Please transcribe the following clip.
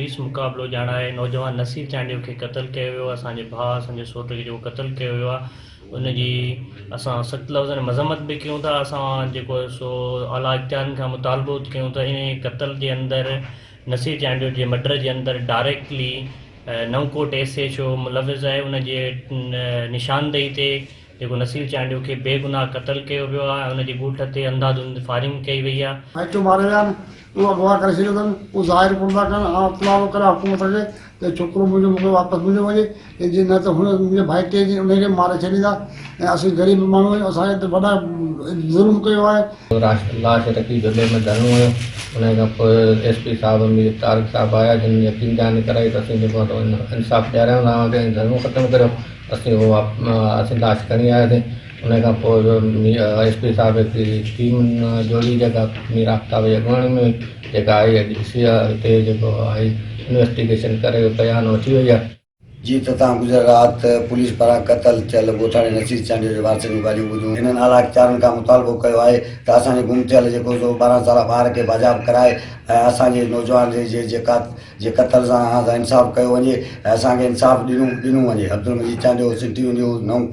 Police मुक़ाबिलो ॼाणा आहे। नौजवान नसीर चांडियो खे क़तल कयो वियो आहे। असांजे भाउ असांजे सोट खे जेको क़तल कयो वियो आहे उनजी असां सख़्तु लफ़्ज़नि में मज़म्मत बि कयूं था। असां जेको सो आला इख्तियारनि खां मुतालबो कयूं था इन क़तल जे अंदरि नसीर चांडियो जे मर्डर जे अंदरि डायरेक्टली नवकोट एस जो मुलविज़ आहे। उनजे निशानदेही ते जेको नसीर चांडियो खे बेगुनाह क़तल कयो वियो आहे। उनजे ॻोठ ते अंधाधुंध फायरिंग कई वई आहे। माइटू मारे विया आहिनि, उहो अगवा करे छॾियो अथनि, उहो ज़ाहिर कोन था कनि। पुलाव करे हुकूमत खे त छोकिरो मुंहिंजो मूंखे वापसि मिलियो वञे, जीअं न त हुन मुंहिंजे भाइटे खे उनखे मारे छॾींदा। ऐं असीं ग़रीब माण्हू आहियूं, असांजे हिते वॾा ज़ुल्म कयो आहे। लाश रखी जुले में धरणो हुयो। उन खां पोइ SP साहब मीर तारिक साहब आया जिन यकीन जान कराई त असीं जेको इंसाफ़ ॾियारायूं तव्हांखे, धरणो ख़तमु करियो। असीं लाश खणी आयासीं। उन खां पोइ SP साहब हिकिड़ी टीम जोड़ी जेका मीर आफ्ताब जी अॻुवाणी में जेका आई आहे ॾिसी हिते जेको आई इन्वेस्टिगेशन करे बयान अची वई आहे। जी त तव्हां गुज़र रात पुलिस पारां क़तल थियल ॻोठाणे नसीर चांडियो जे वारसनि जूं ॻाल्हियूं ॿुधियूं। हिननि आला इख्तियारनि खां मुतालबो कयो आहे त असांजे गुम थियल जेको 12 साल ॿार खे बाजाब कराए ऐं असांजे नौजवान जे क़तल सां इंसाफ़ कयो वञे ऐं असांखे इंसाफ़ ॾिनो वञे। अब्दुल मजीद चांडियो, सिटी न्यूज़, नओं।